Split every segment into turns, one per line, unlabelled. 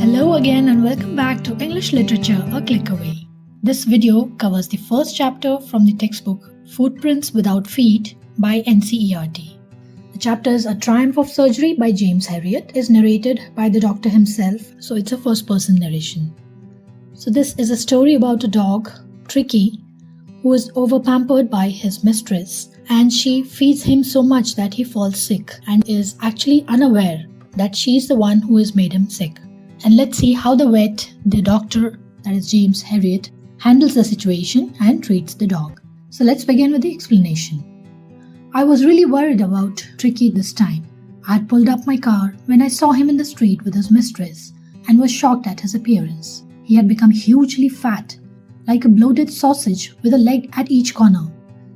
Hello again and welcome back to English Literature a Click Away. This video covers the first chapter from the textbook Footprints Without Feet by NCERT. The chapter is A Triumph of Surgery by James Herriot, is narrated by the doctor himself, so it's a first-person narration. So this is a story about a dog, Tricky, who is over-pampered by his mistress, and she feeds him so much that he falls sick and is actually unaware that she's the one who has made him sick. And let's see how the doctor, that is James Herriot, handles the situation and treats the dog. So let's begin with the explanation. I was really worried about Tricky this time. I had pulled up my car when I saw him in the street with his mistress and was shocked at his appearance. He had become hugely fat, like a bloated sausage with a leg at each corner.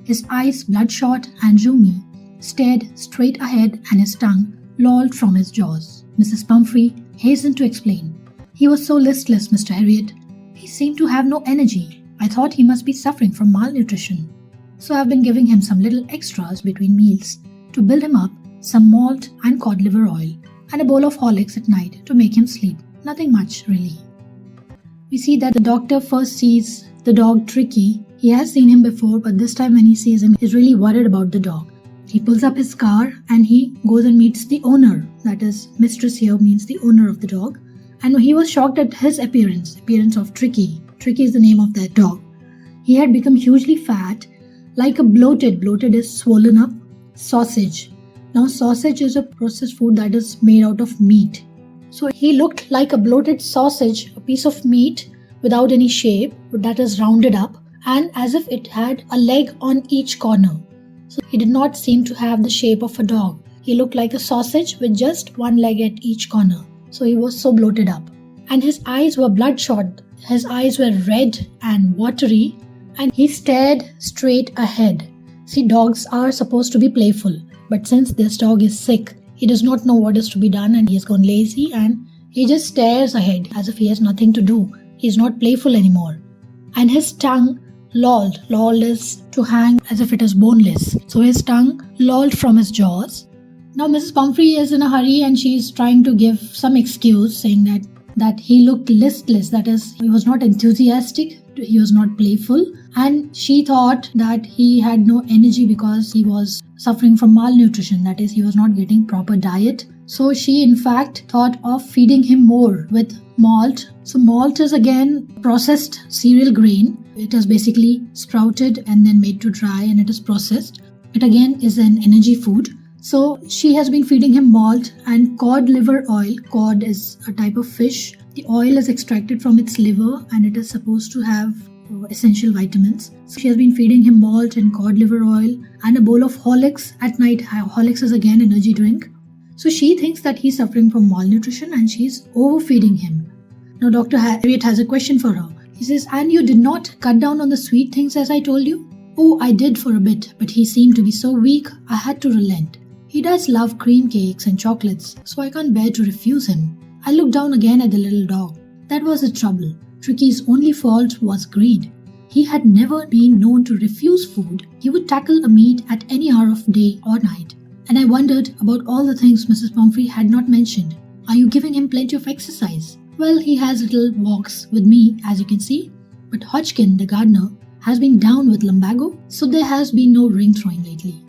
His eyes, bloodshot and rheumy, stared straight ahead and his tongue lolled from his jaws. Mrs. Pumphrey hastened to explain. He was so listless, Mr. Herriot. He seemed to have no energy. I thought he must be suffering from malnutrition. So I've been giving him some little extras between meals to build him up, some malt and cod liver oil, and a bowl of Horlicks at night to make him sleep. Nothing much, really. We see that the doctor first sees the dog Tricky. He has seen him before, but this time when he sees him, he's really worried about the dog. He pulls up his car and he goes and meets the owner. That is, mistress here means the owner of the dog. And he was shocked at his appearance of Tricky. Tricky is the name of that dog. He had become hugely fat, like a bloated is swollen up, sausage. Now sausage is a processed food that is made out of meat. So he looked like a bloated sausage, a piece of meat without any shape, that is rounded up, and as if it had a leg on each corner. So he did not seem to have the shape of a dog. He looked like a sausage with just one leg at each corner. So he was so bloated up. And his eyes were bloodshot. His eyes were red and watery, and he stared straight ahead. See, dogs are supposed to be playful, but since this dog is sick, he does not know what is to be done and he has gone lazy and he just stares ahead as if he has nothing to do. He is not playful anymore. And his tongue lolled. Lolled is to hang as if it is boneless. So his tongue lolled from his jaws. Now Mrs. Pumphrey is in a hurry and she is trying to give some excuse, saying that he looked listless. That is, he was not enthusiastic, he was not playful, and she thought that he had no energy because he was suffering from malnutrition. That is, he was not getting proper diet. So she in fact thought of feeding him more with malt. So malt is again processed cereal grain. It is basically sprouted and then made to dry and it is processed. It again is an energy food. So she has been feeding him malt and cod liver oil. Cod is a type of fish. The oil is extracted from its liver and it is supposed to have essential vitamins. So she has been feeding him malt and cod liver oil and a bowl of Horlicks at night. Horlicks is again energy drink. So she thinks that he's suffering from malnutrition and she's overfeeding him. Now Dr. Herriot has a question for her. He says, and you did not cut down on the sweet things as I told you? Oh, I did for a bit, but he seemed to be so weak, I had to relent. He does love cream cakes and chocolates, so I can't bear to refuse him. I looked down again at the little dog. That was the trouble. Tricky's only fault was greed. He had never been known to refuse food. He would tackle a meat at any hour of day or night. And I wondered about all the things Mrs. Pumphrey had not mentioned. Are you giving him plenty of exercise? Well, he has little walks with me, as you can see. But Hodgkin, the gardener, has been down with lumbago, so there has been no ring throwing lately.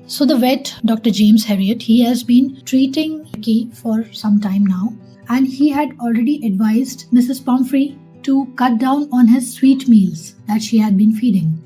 So the vet, Dr. James Herriot, he has been treating Tricky for some time now. And he had already advised Mrs. Pumphrey to cut down on his sweet meals that she had been feeding.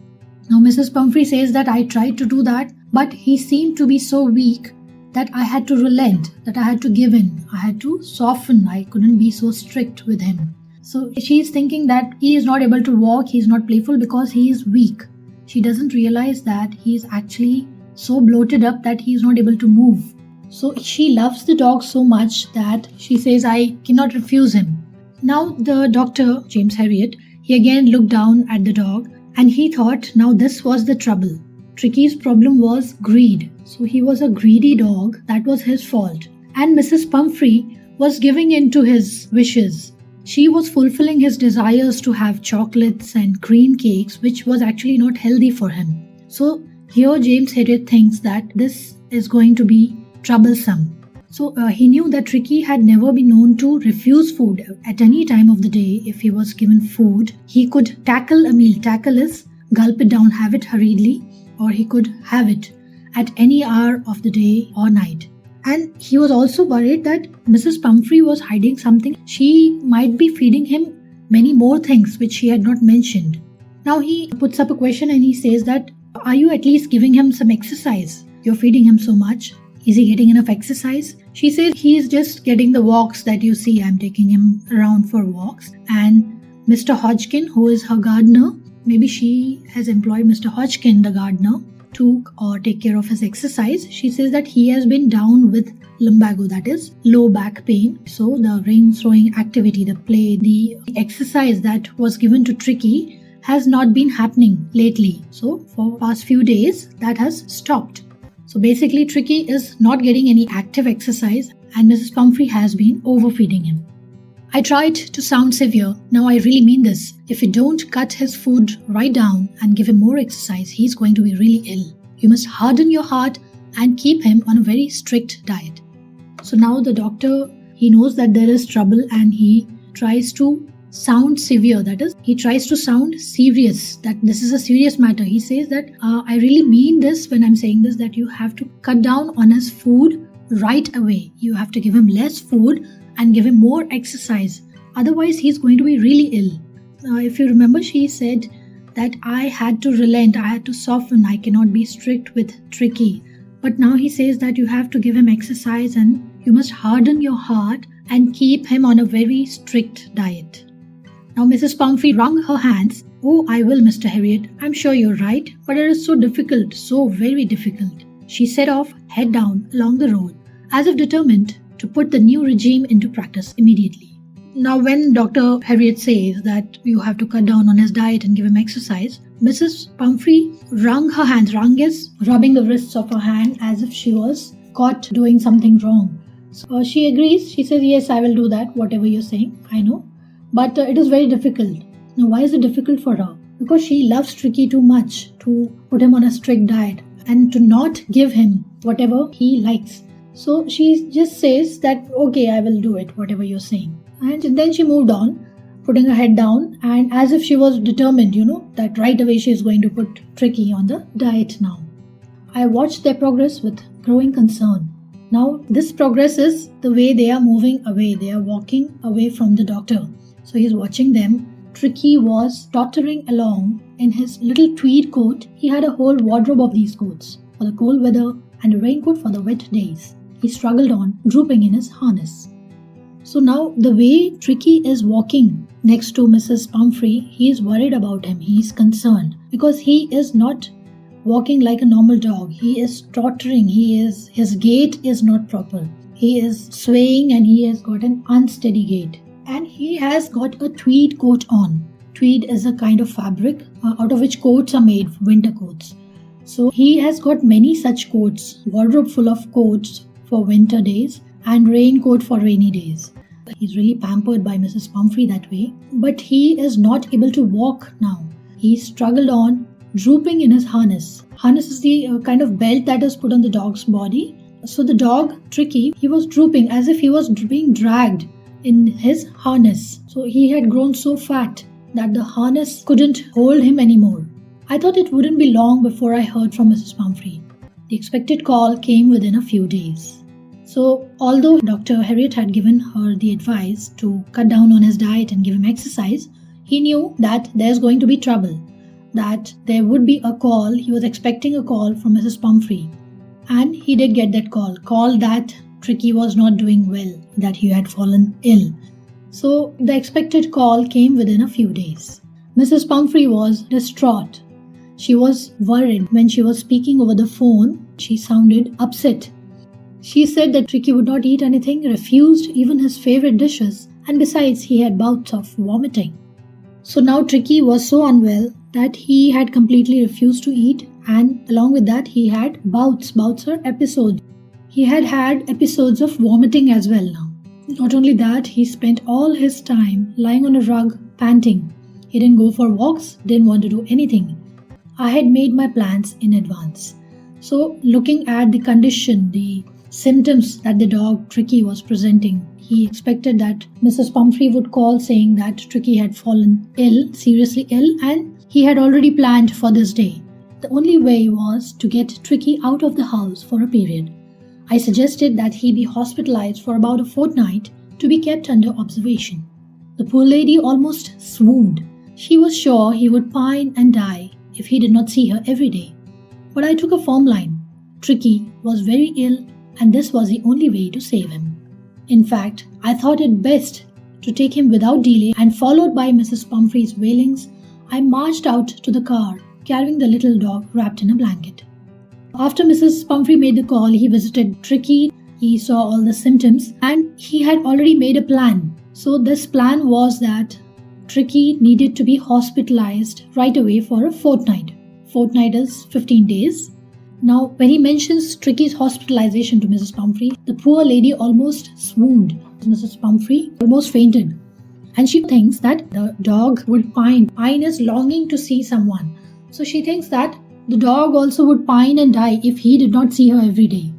Now Mrs. Pumphrey says that I tried to do that, but he seemed to be so weak that I had to relent, that I had to give in, I had to soften, I couldn't be so strict with him. So she is thinking that he is not able to walk, he is not playful because he is weak. She doesn't realize that he is actually so bloated up that he is not able to move. So she loves the dog so much that she says, I cannot refuse him. Now the doctor, James Herriot, he again looked down at the dog and he thought now this was the trouble. Tricky's problem was greed. So he was a greedy dog, that was his fault. And Mrs. Pumphrey was giving in to his wishes. She was fulfilling his desires to have chocolates and cream cakes, which was actually not healthy for him. So here James Herriot thinks that this is going to be troublesome. So he knew that Tricky had never been known to refuse food at any time of the day. If he was given food, he could tackle a meal. Tackle is gulp it down, have it hurriedly, or he could have it at any hour of the day or night. And he was also worried that Mrs. Pumphrey was hiding something. She might be feeding him many more things which she had not mentioned. Now he puts up a question and he says that, are you at least giving him some exercise? You're feeding him so much. Is he getting enough exercise? She says he is just getting the walks that you see. I'm taking him around for walks. And Mr. Hodgkin, who is her gardener, maybe she has employed Mr. Hodgkin, the gardener, to take care of his exercise. She says that he has been down with lumbago, that is low back pain. So the ring throwing activity, the play, the exercise that was given to Tricky has not been happening lately. So for past few days that has stopped. So basically Tricky is not getting any active exercise and Mrs. Pumphrey has been overfeeding him. I tried to sound severe. Now I really mean this. If you don't cut his food right down and give him more exercise, he's going to be really ill. You must harden your heart and keep him on a very strict diet. So now the doctor, he knows that there is trouble and he tries to sound severe. That is, he tries to sound serious, that this is a serious matter. He says that I really mean this when I'm saying this, that you have to cut down on his food right away. You have to give him less food and give him more exercise. Otherwise, he's going to be really ill. If you remember, she said that I had to relent, I had to soften, I cannot be strict with Tricky. But now he says that you have to give him exercise and you must harden your heart and keep him on a very strict diet. Now Mrs. Pumphrey wrung her hands. Oh, I will, Mr. Harriet. I'm sure you're right, but it is so difficult, so very difficult. She set off, head down, along the road, as if determined to put the new regime into practice immediately. Now when Dr. Harriet says that you have to cut down on his diet and give him exercise, Mrs. Pumphrey wrung her hands. Wrung is rubbing the wrists of her hand as if she was caught doing something wrong. So she agrees. She says, yes, I will do that, whatever you're saying, I know. But it is very difficult. Now why is it difficult for her? Because she loves Tricky too much to put him on a strict diet and to not give him whatever he likes. So she just says that, okay, I will do it, whatever you're saying. And then she moved on, putting her head down, and as if she was determined, that right away she is going to put Tricky on the diet now. I watched their progress with growing concern. Now, this progress is the way they are moving away. They are walking away from the doctor. So he's watching them. Tricky was tottering along in his little tweed coat. He had a whole wardrobe of these coats for the cold weather and a raincoat for the wet days. He struggled on, drooping in his harness. So now the way Tricky is walking next to Mrs. Pumphrey, he is worried about him. He is concerned because he is not walking like a normal dog. He is tottering. His gait is not proper. He is swaying and he has got an unsteady gait. And he has got a tweed coat on. Tweed is a kind of fabric out of which coats are made, winter coats. So he has got many such coats, wardrobe full of coats for winter days and raincoat for rainy days. He's really pampered by Mrs. Pumphrey that way. But he is not able to walk now. He struggled on, drooping in his harness. Harness is the kind of belt that is put on the dog's body. So the dog, Tricky, he was drooping as if he was being dragged in his harness. So he had grown so fat that the harness couldn't hold him anymore. I thought it wouldn't be long before I heard from Mrs. Pumphrey. The expected call came within a few days. So although Dr. Harriet had given her the advice to cut down on his diet and give him exercise, he knew that there's going to be trouble, that there would be a call. He was expecting a call from Mrs. Pumphrey. And he did get that call that Tricky was not doing well, that he had fallen ill. So the expected call came within a few days. Mrs. Pumphrey was distraught. She was worried. When she was speaking over the phone, she sounded upset. She said that Tricky would not eat anything, refused even his favorite dishes, and besides he had bouts of vomiting. So now Tricky was so unwell that he had completely refused to eat, and along with that he had bouts. Bouts are episodes. He had episodes of vomiting as well now. Not only that, he spent all his time lying on a rug, panting. He didn't go for walks, didn't want to do anything. I had made my plans in advance. So looking at the condition, the symptoms that the dog Tricky was presenting. He expected that Mrs. Pumphrey would call saying that Tricky had fallen ill, seriously ill, and he had already planned for this day. The only way was to get Tricky out of the house for a period. I suggested that he be hospitalized for about a fortnight to be kept under observation. The poor lady almost swooned. She was sure he would pine and die if he did not see her every day. But I took a firm line. Tricky was very ill, and this was the only way to save him. In fact, I thought it best to take him without delay, and followed by Mrs. Pumphrey's wailings, I marched out to the car, carrying the little dog wrapped in a blanket. After Mrs. Pumphrey made the call, he visited Tricky. He saw all the symptoms, and he had already made a plan. So this plan was that Tricky needed to be hospitalized right away for a fortnight. Fortnight is 15 days. Now, when he mentions Tricky's hospitalization to Mrs. Pumphrey, the poor lady almost swooned. Mrs. Pumphrey almost fainted. And she thinks that the dog would pine. Pine is longing to see someone. So she thinks that the dog also would pine and die if he did not see her every day.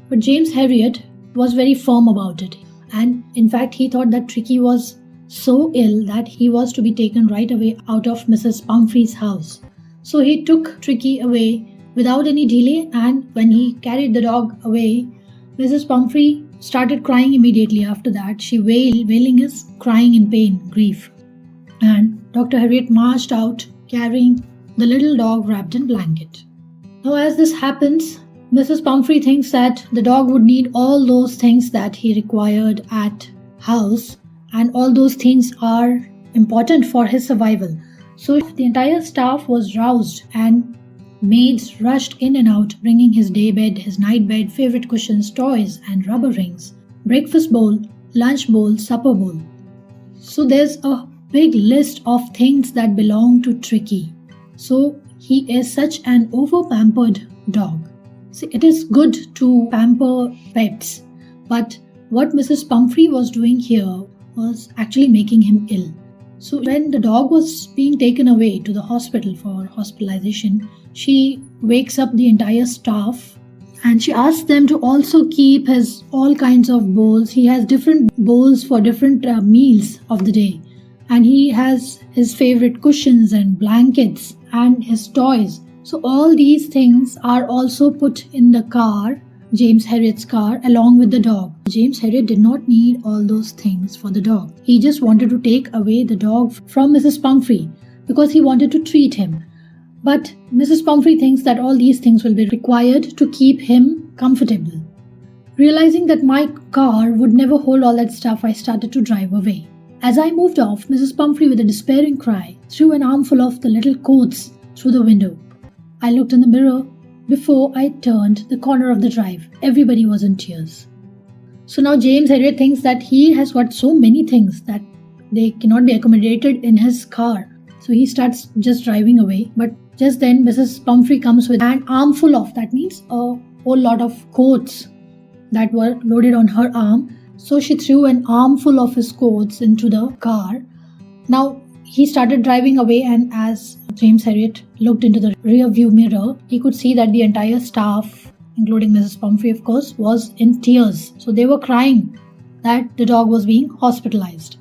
But James Herriot was very firm about it. And in fact, he thought that Tricky was so ill that he was to be taken right away out of Mrs. Pumphrey's house. So he took Tricky away without any delay, and when he carried the dog away, Mrs. Pumphrey started crying immediately after that. She wailing is crying in pain, grief. And Dr. Herriot marched out carrying the little dog wrapped in blanket. Now as this happens, Mrs. Pumphrey thinks that the dog would need all those things that he required at house, and all those things are important for his survival. So the entire staff was roused, and maids rushed in and out, bringing his daybed, his nightbed, favorite cushions, toys, and rubber rings, breakfast bowl, lunch bowl, supper bowl. So there's a big list of things that belong to Tricky. So he is such an over-pampered dog. See, it is good to pamper pets, but what Mrs. Pumphrey was doing here was actually making him ill. So when the dog was being taken away to the hospital for hospitalization, she wakes up the entire staff and she asks them to also keep his all kinds of bowls. He has different bowls for different meals of the day, and he has his favorite cushions and blankets and his toys. So all these things are also put in the car, James Herriot's car, along with the dog. James Herriot did not need all those things for the dog. He just wanted to take away the dog from Mrs. Pumphrey because he wanted to treat him. But Mrs. Pumphrey thinks that all these things will be required to keep him comfortable. Realizing that my car would never hold all that stuff, I started to drive away. As I moved off, Mrs. Pumphrey, with a despairing cry, threw an armful of the little coats through the window. I looked in the mirror. Before I turned the corner of the drive, everybody was in tears. So now James Herriot thinks that he has got so many things that they cannot be accommodated in his car. So he starts just driving away. But just then Mrs. Pumphrey comes with an armful of, that means a whole lot of coats that were loaded on her arm. So she threw an armful of his coats into the car. Now he started driving away, and as James Herriot looked into the rear view mirror, he could see that the entire staff, including Mrs. Pumphrey of course, was in tears. So they were crying that the dog was being hospitalized.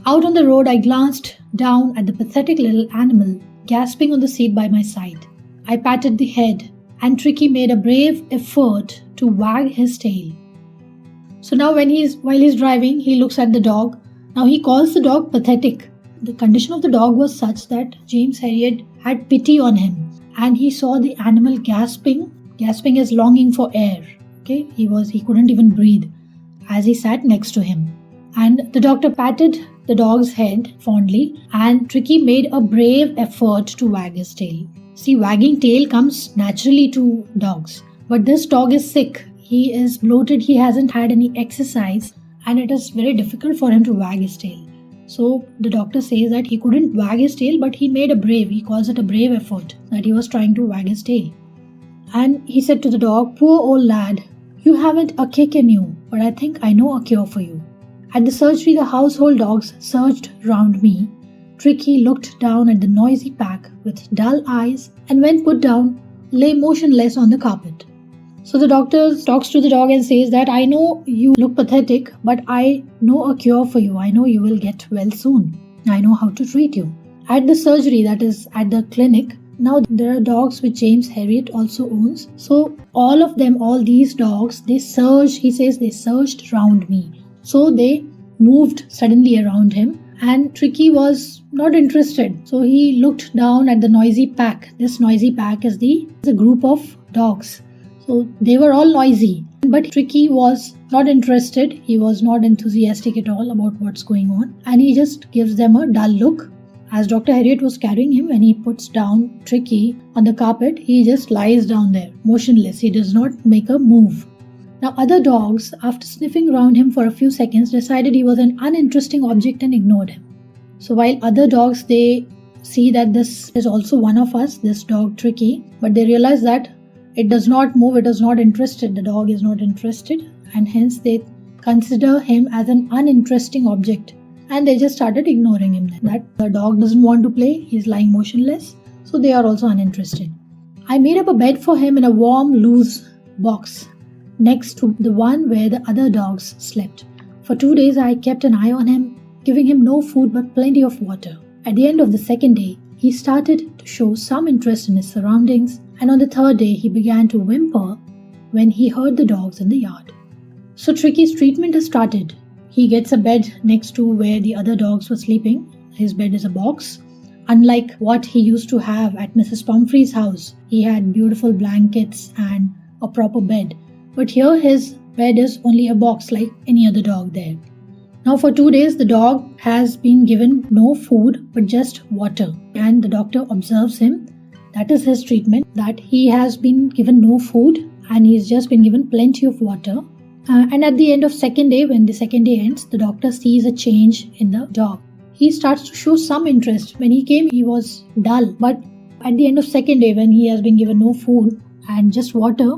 Out on the road, I glanced down at the pathetic little animal gasping on the seat by my side. I patted the head, and Tricky made a brave effort to wag his tail. So now while he's driving, he looks at the dog. Now he calls the dog pathetic. The condition of the dog was such that James Herriot had pity on him, and he saw the animal gasping. Gasping is longing for air. Okay, he couldn't even breathe as he sat next to him. And the doctor patted the dog's head fondly, and Tricky made a brave effort to wag his tail. See, wagging tail comes naturally to dogs, but this dog is sick. He is bloated, he hasn't had any exercise, and it is very difficult for him to wag his tail. So the doctor says that he couldn't wag his tail, but he calls it a brave effort, that he was trying to wag his tail. And he said to the dog, "Poor old lad, you haven't a kick in you, but I think I know a cure for you." At the surgery, the household dogs surged round me. Tricky looked down at the noisy pack with dull eyes, and when put down, lay motionless on the carpet. So the doctor talks to the dog and says that I know you look pathetic, but I know a cure for you. I know you will get well soon. I know how to treat you. At the surgery, that is at the clinic, now there are dogs which James Herriot also owns. So all of them, all these dogs, they surged, he says they surged around me. So they moved suddenly around him, and Tricky was not interested. So he looked down at the noisy pack. This noisy pack is a group of dogs. So they were all noisy, but Tricky was not interested. He was not enthusiastic at all about what's going on, and he just gives them a dull look. As Dr. Herriot was carrying him, when he puts down Tricky on the carpet, he just lies down there, motionless. He does not make a move. Now other dogs, after sniffing around him for a few seconds, decided he was an uninteresting object and ignored him. So while other dogs, they see that this is also one of us, this dog Tricky, but they realize that it does not move, it is not interested, the dog is not interested, and hence they consider him as an uninteresting object, and they just started ignoring him. That the dog doesn't want to play, he's lying motionless, so they are also uninterested. I made up a bed for him in a warm, loose box next to the one where the other dogs slept. For 2 days I kept an eye on him, giving him no food but plenty of water. At the end of the second day, he started to show some interest in his surroundings, and on the third day he began to whimper when he heard the dogs in the yard. So Tricky's treatment has started. He gets a bed next to where the other dogs were sleeping. His bed is a box. Unlike what he used to have at Mrs. Pumphrey's house, he had beautiful blankets and a proper bed. But here his bed is only a box like any other dog there. Now for 2 days the dog has been given no food but just water, and the doctor observes him. That is his treatment, that he has been given no food and he's just been given plenty of water. And at the end of second day, when the second day ends, the doctor sees a change in the dog. He starts to show some interest. When he came, he was dull, but at the end of second day, when he has been given no food and just water,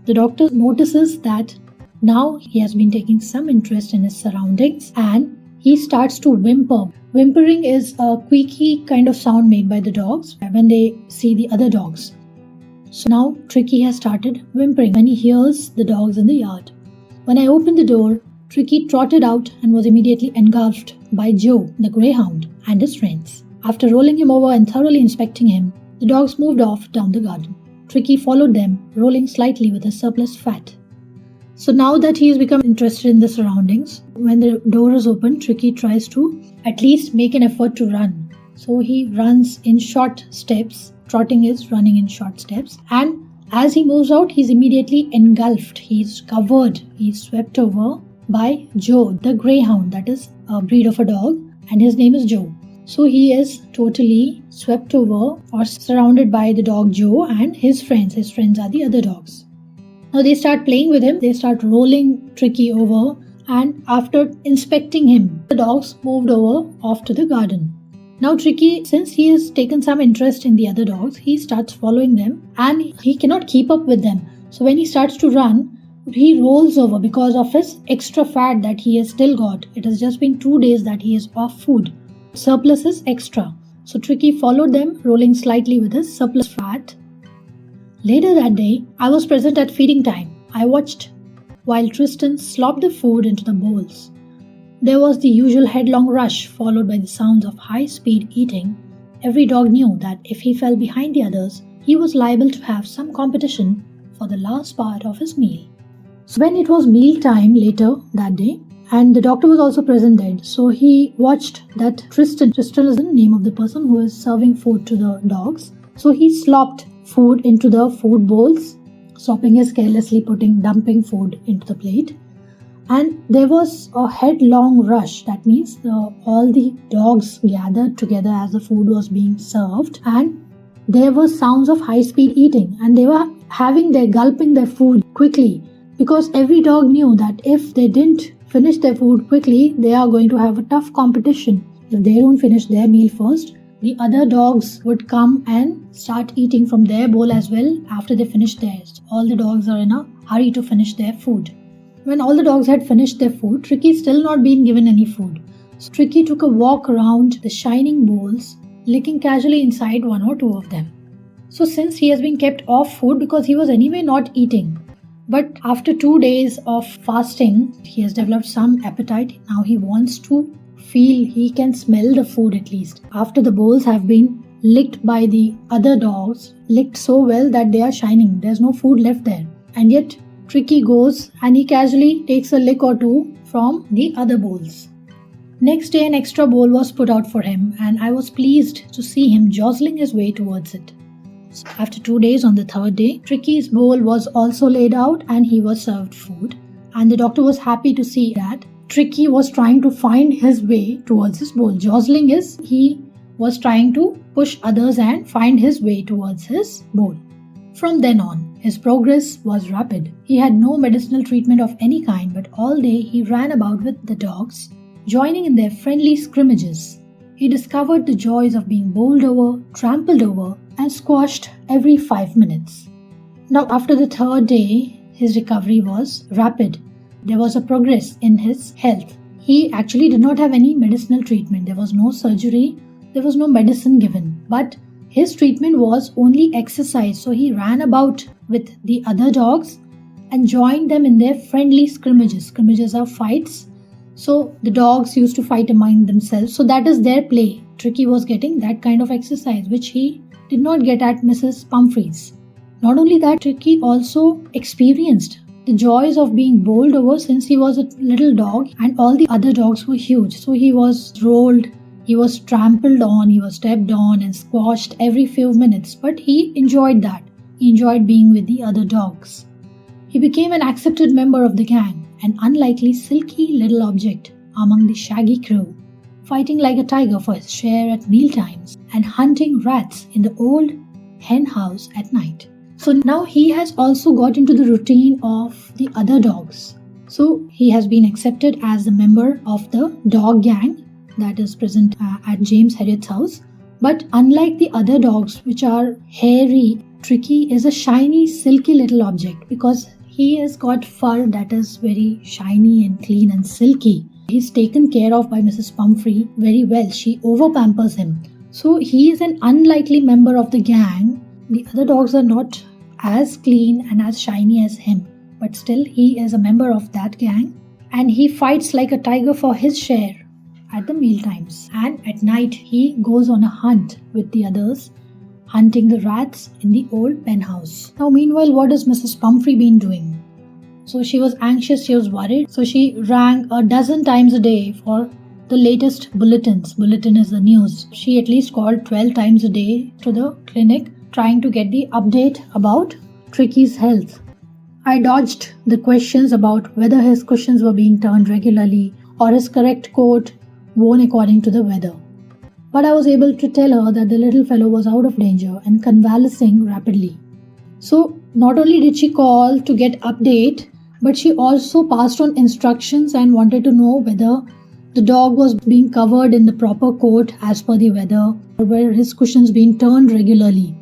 the doctor notices that now he has been taking some interest in his surroundings and he starts to whimper. Whimpering is a squeaky kind of sound made by the dogs when they see the other dogs. So now Tricky has started whimpering when he hears the dogs in the yard. When I opened the door, Tricky trotted out and was immediately engulfed by Joe, the greyhound, and his friends. After rolling him over and thoroughly inspecting him, the dogs moved off down the garden. Tricky followed them, rolling slightly with his surplus fat. So now that he has become interested in the surroundings, when the door is open, Tricky tries to at least make an effort to run. So he runs in short steps. Trotting is running in short steps. And as he moves out, he's immediately engulfed. He's covered. He's swept over by Joe, the greyhound. That is a breed of a dog, and his name is Joe. So he is totally swept over or surrounded by the dog Joe and his friends. His friends are the other dogs. Now they start playing with him. They start rolling Tricky over, and after inspecting him, the dogs moved over off to the garden. Now Tricky, since he has taken some interest in the other dogs, he starts following them and he cannot keep up with them. So when he starts to run, he rolls over because of his extra fat that he has still got. It has just been 2 days that he is off food. Surplus is extra. So Tricky followed them, rolling slightly with his surplus fat. Later that day, I was present at feeding time. I watched while Tristan slopped the food into the bowls. There was the usual headlong rush followed by the sounds of high-speed eating. Every dog knew that if he fell behind the others, he was liable to have some competition for the last part of his meal. So when it was meal time later that day, and the doctor was also present there, so he watched that Tristan is the name of the person who is serving food to the dogs. So he slopped food into the food bowls. Slopping is carelessly dumping food into the plate. And there was a headlong rush. That means all the dogs gathered together as the food was being served, and there were sounds of high-speed eating, and they were gulping their food quickly, because every dog knew that if they didn't finish their food quickly, they are going to have a tough competition. If they don't finish their meal first, the other dogs would come and start eating from their bowl as well after they finish theirs. All the dogs are in a hurry to finish their food. When all the dogs had finished their food, Tricky still not been given any food. So Tricky took a walk around the shining bowls, licking casually inside 1 or 2 of them. So since he has been kept off food because he was anyway not eating, But after 2 days of fasting, he has developed some appetite. Now he wants to feel, he can smell the food at least. After the bowls have been licked by the other dogs, licked so well that they are shining. There's no food left there. And yet Tricky goes and he casually takes a lick or two from the other bowls. Next day an extra bowl was put out for him, and I was pleased to see him jostling his way towards it. So after 2 days, on the third day, Tricky's bowl was also laid out and he was served food. And the doctor was happy to see that Tricky was trying to find his way towards his bowl. Jostling is he was trying to push others and find his way towards his bowl. From then on, his progress was rapid. He had no medicinal treatment of any kind, but all day he ran about with the dogs, joining in their friendly scrimmages. He discovered the joys of being bowled over, trampled over, and squashed every 5 minutes. Now, after the third day, his recovery was rapid. There was a progress in his health. He actually did not have any medicinal treatment. There was no surgery, there was no medicine given. But his treatment was only exercise. So he ran about with the other dogs and joined them in their friendly scrimmages. Scrimmages are fights. So the dogs used to fight among themselves. So that is their play. Tricky was getting that kind of exercise, which he did not get at Mrs. Pumphrey's. Not only that, Tricky also experienced the joys of being bowled over since he was a little dog and all the other dogs were huge. So he was rolled, he was trampled on, he was stepped on and squashed every few minutes. But he enjoyed that. He enjoyed being with the other dogs. He became an accepted member of the gang, an unlikely silky little object among the shaggy crew, fighting like a tiger for his share at mealtimes and hunting rats in the old hen house at night. So now he has also got into the routine of the other dogs. So he has been accepted as a member of the dog gang that is present at James Herriot's house. But unlike the other dogs, which are hairy, Tricky is a shiny, silky little object because he has got fur that is very shiny and clean and silky. He's taken care of by Mrs. Pumphrey very well. She over-pampers him. So he is an unlikely member of the gang. The other dogs are not as clean and as shiny as him. But still, he is a member of that gang. And he fights like a tiger for his share at the meal times. And at night, he goes on a hunt with the others, hunting the rats in the old pen house. Now, meanwhile, what has Mrs. Pumphrey been doing? So she was anxious, she was worried. So she rang 12 times a day for the latest bulletins. Bulletin is the news. She at least called 12 times a day to the clinic trying to get the update about Tricky's health. I dodged the questions about whether his cushions were being turned regularly or his correct coat worn according to the weather. But I was able to tell her that the little fellow was out of danger and convalescing rapidly. So not only did she call to get update, but she also passed on instructions and wanted to know whether the dog was being covered in the proper coat as per the weather, or were his cushions being turned regularly.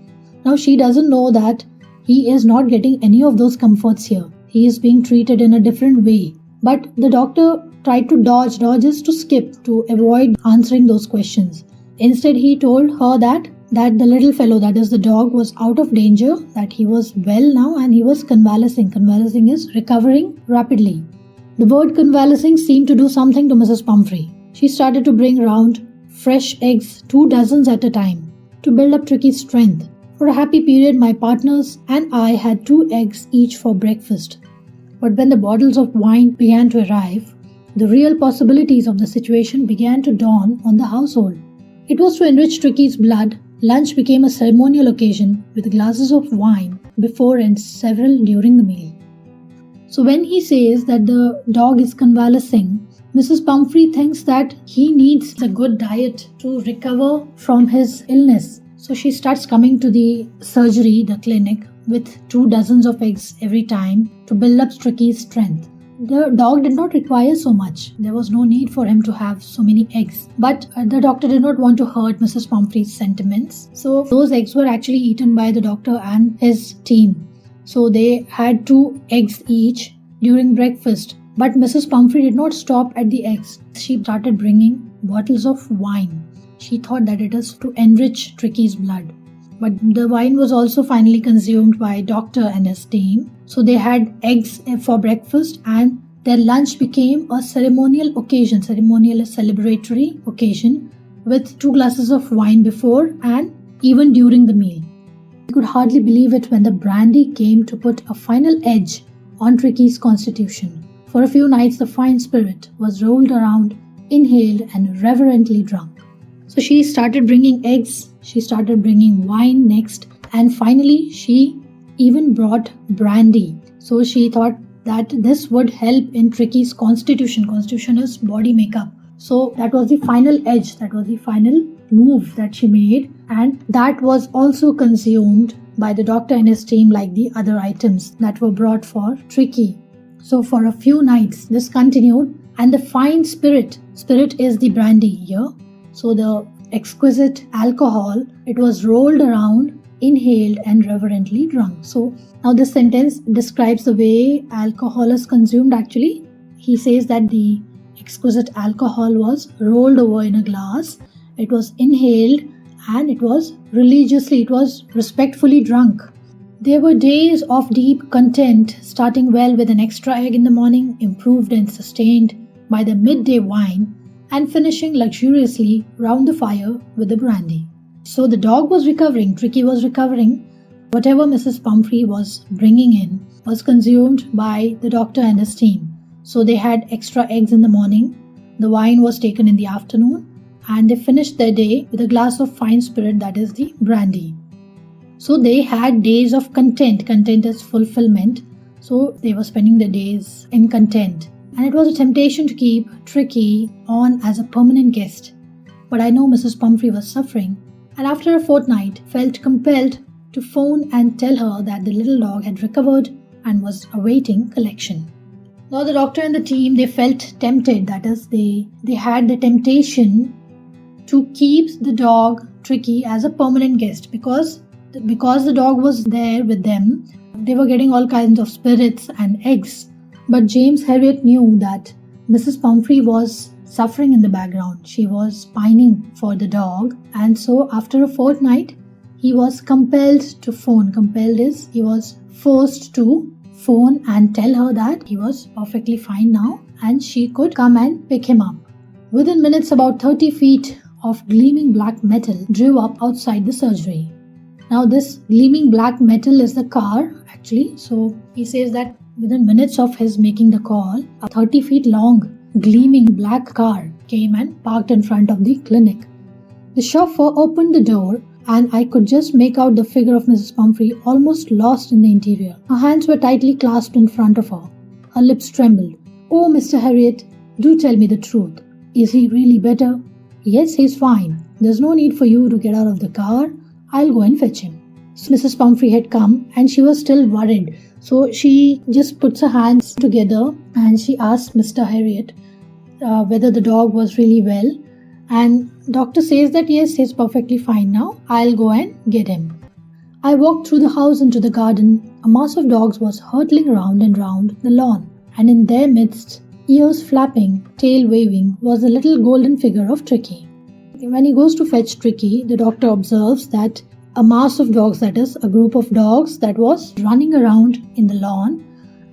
Now she doesn't know that he is not getting any of those comforts here. He is being treated in a different way. But the doctor tried to dodge to skip, to avoid answering those questions. Instead, he told her that the little fellow, that is the dog, was out of danger, that he was well now and he was convalescing. Convalescing is recovering rapidly. The word convalescing seemed to do something to Mrs. Pumphrey. She started to bring round fresh eggs, 2 dozens at a time, to build up Tricky's strength. For a happy period, my partners and I had 2 eggs each for breakfast. But when the bottles of wine began to arrive, the real possibilities of the situation began to dawn on the household. It was to enrich Tricky's blood. Lunch became a ceremonial occasion with glasses of wine before and several during the meal. So when he says that the dog is convalescing, Mrs. Pumphrey thinks that he needs a good diet to recover from his illness. So she starts coming to the surgery, the clinic, with 2 dozens of eggs every time to build up Tricky's strength. The dog did not require so much. There was no need for him to have so many eggs. But the doctor did not want to hurt Mrs. Pumphrey's sentiments. So those eggs were actually eaten by the doctor and his team. So they had 2 eggs each during breakfast. But Mrs. Pumphrey did not stop at the eggs. She started bringing bottles of wine. She thought that it is to enrich Tricky's blood. But the wine was also finally consumed by doctor and his team. So they had eggs for breakfast, and their lunch became a ceremonial occasion. Ceremonial is celebratory occasion with 2 glasses of wine before and even during the meal. I could hardly believe it when the brandy came to put a final edge on Tricky's constitution. For a few nights, the fine spirit was rolled around, inhaled, and reverently drunk. So she started bringing eggs, she started bringing wine next, and finally she even brought brandy. So she thought that this would help in Tricky's constitution. Constitution is body makeup. So that was the final edge, that was the final move that she made, and that was also consumed by the doctor and his team like the other items that were brought for Tricky. So for a few nights this continued, and the fine spirit is the brandy here. So the exquisite alcohol, it was rolled around, inhaled, and reverently drunk. So now this sentence describes the way alcohol is consumed. Actually, he says that the exquisite alcohol was rolled over in a glass, it was inhaled, and it was respectfully drunk. There were days of deep content, starting well with an extra egg in the morning, improved and sustained by the midday wine, and finishing luxuriously round the fire with the brandy. So the dog was recovering, Tricky was recovering. Whatever Mrs. Pumphrey was bringing in was consumed by the doctor and his team. So they had extra eggs in the morning, the wine was taken in the afternoon, and they finished their day with a glass of fine spirit, that is the brandy. So they had days of content. Content is fulfillment. So they were spending their days in content. And it was a temptation to keep Tricky on as a permanent guest. But I know Mrs. Pumphrey was suffering, and after a fortnight felt compelled to phone and tell her that the little dog had recovered and was awaiting collection. Now the doctor and the team, they felt tempted, that is, they had the temptation to keep the dog Tricky as a permanent guest because the dog was there with them. They were getting all kinds of spirits and eggs. But James Herriot knew that Mrs. Pumphrey was suffering in the background. She was pining for the dog, and so after a fortnight he was compelled to phone. Compelled is he was forced to phone and tell her that he was perfectly fine now and she could come and pick him up. Within minutes, about 30 feet of gleaming black metal drew up outside the surgery. Now this gleaming black metal is the car actually. So he says that within minutes of his making the call, a 30 feet long gleaming black car came and parked in front of the clinic. The chauffeur opened the door, and I could just make out the figure of Mrs. Pumphrey almost lost in the interior. Her hands were tightly clasped in front of her. Her lips trembled. "Oh, Mr. Herriot, do tell me the truth. Is he really better?" "Yes, he's fine. There's no need for you to get out of the car. I'll go and fetch him." So Mrs. Pumphrey had come and she was still worried. So she just puts her hands together and she asked Mr. Herriot whether the dog was really well. And doctor says that yes, he's perfectly fine now. I'll go and get him. I walked through the house into the garden. A mass of dogs was hurtling round and round the lawn. And in their midst, ears flapping, tail waving, was the little golden figure of Tricky. When he goes to fetch Tricky, the doctor observes that a mass of dogs, that is, a group of dogs that was running around in the lawn,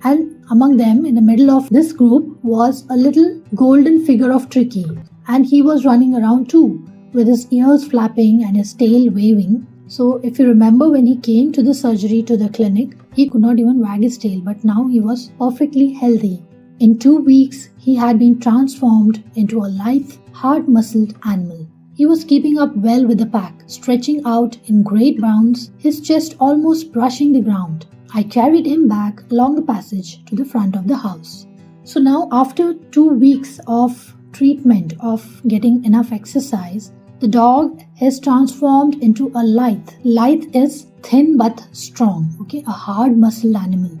and among them, in the middle of this group, was a little golden figure of Tricky, and he was running around too, with his ears flapping and his tail waving. So if you remember, when he came to the surgery, to the clinic, he could not even wag his tail, but now he was perfectly healthy. In 2 weeks, he had been transformed into a lithe, hard-muscled animal. He was keeping up well with the pack, stretching out in great bounds, his chest almost brushing the ground. I carried him back along the passage to the front of the house. So now, after 2 weeks of treatment, of getting enough exercise, the dog is transformed into a lithe. Lithe is thin but strong, okay, a hard-muscled animal.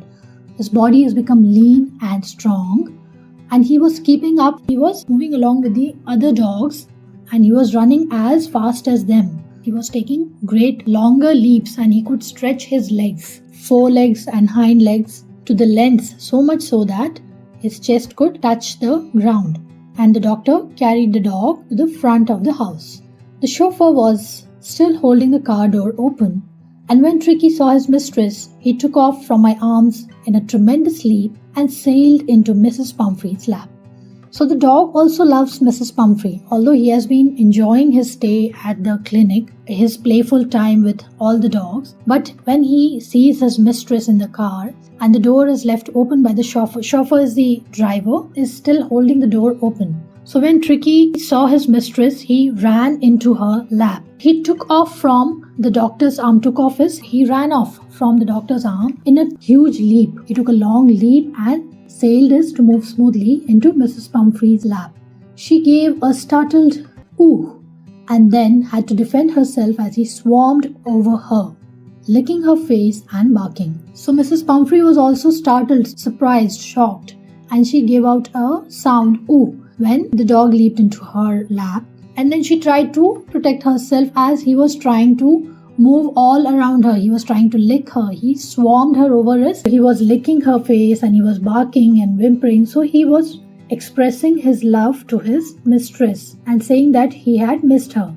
His body has become lean and strong, and he was keeping up. He was moving along with the other dogs, and he was running as fast as them. He was taking great longer leaps, and he could stretch his legs, forelegs and hind legs, to the length, so much so that his chest could touch the ground. And the doctor carried the dog to the front of the house. The chauffeur was still holding the car door open. And when Tricky saw his mistress, he took off from my arms in a tremendous leap and sailed into Mrs. Pumphrey's lap. So the dog also loves Mrs. Pumphrey, although he has been enjoying his stay at the clinic, his playful time with all the dogs. But when he sees his mistress in the car and the door is left open by the chauffeur is the driver, is still holding the door open. So when Tricky saw his mistress, he ran into her lap. He took off from the doctor's arm, he ran off from the doctor's arm in a huge leap. He took a long leap and sailed his to move smoothly into Mrs. Pumphrey's lap. She gave a startled ooh and then had to defend herself as he swarmed over her, licking her face and barking. So Mrs. Pumphrey was also startled, surprised, shocked, and she gave out a sound ooh when the dog leaped into her lap. And then she tried to protect herself as he was trying to move all around her. He was trying to lick her. He swarmed her over us. He was licking her face and he was barking and whimpering. So he was expressing his love to his mistress and saying that he had missed her.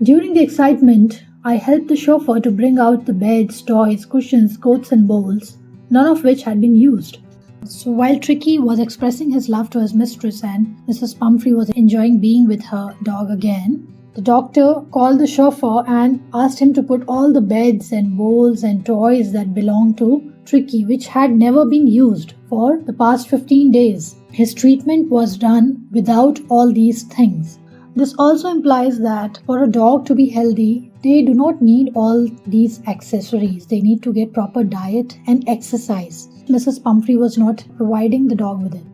During the excitement, I helped the chauffeur to bring out the beds, toys, cushions, coats and bowls, none of which had been used. So while Tricky was expressing his love to his mistress and Mrs. Pumphrey was enjoying being with her dog again, the doctor called the chauffeur and asked him to put all the beds and bowls and toys that belonged to Tricky, which had never been used for the past 15 days. His treatment was done without all these things. This also implies that for a dog to be healthy, they do not need all these accessories. They need to get proper diet and exercise. Mrs. Pumphrey was not providing the dog with it.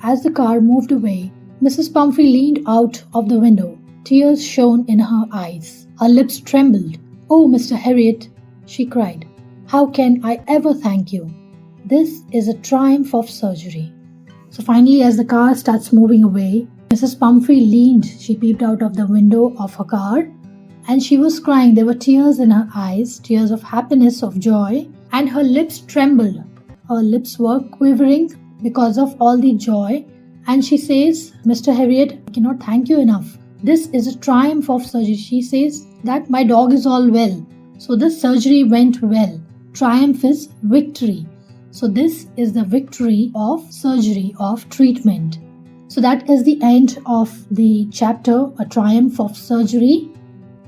As the car moved away, Mrs. Pumphrey leaned out of the window. Tears shone in her eyes. Her lips trembled. "Oh, Mr. Harriet," she cried. "How can I ever thank you? This is a triumph of surgery." So finally, as the car starts moving away, Mrs. Pumphrey leaned. She peeped out of the window of her car and she was crying. There were tears in her eyes, tears of happiness, of joy, and her lips trembled. Her lips were quivering because of all the joy. And she says, "Mr. Harriet, I cannot thank you enough. This is a triumph of surgery." She says that my dog is all well. So this surgery went well. Triumph is victory. So this is the victory of surgery, of treatment. So that is the end of the chapter, A Triumph of Surgery.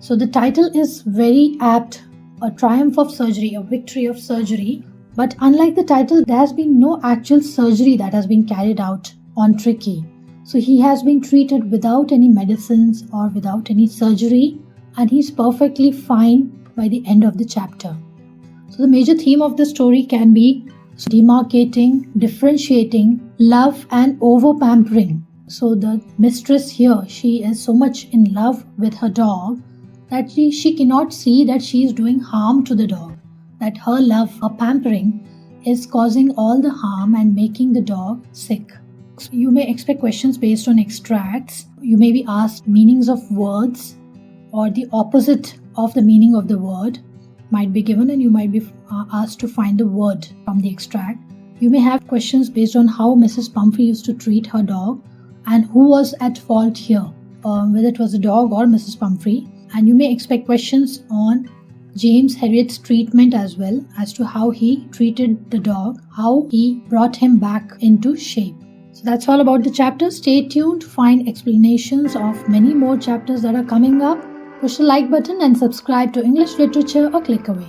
So the title is very apt, A Triumph of Surgery, a victory of surgery. But unlike the title, there has been no actual surgery that has been carried out on Tricky. So he has been treated without any medicines or without any surgery, and he's perfectly fine by the end of the chapter. So the major theme of the story can be demarcating, differentiating, love and over-pampering. So the mistress here, she is so much in love with her dog that she cannot see that she is doing harm to the dog, that her love, her pampering is causing all the harm and making the dog sick. So you may expect questions based on extracts. You may be asked meanings of words or the opposite of the meaning of the word might be given, and you might be asked to find the word from the extract. You may have questions based on how Mrs. Pumphrey used to treat her dog and who was at fault here, whether it was the dog or Mrs. Pumphrey. And you may expect questions on James Herriot's treatment as well, as to how he treated the dog, how he brought him back into shape. So that's all about the chapter. Stay tuned to find explanations of many more chapters that are coming up. Push the like button and subscribe to English Literature a click away.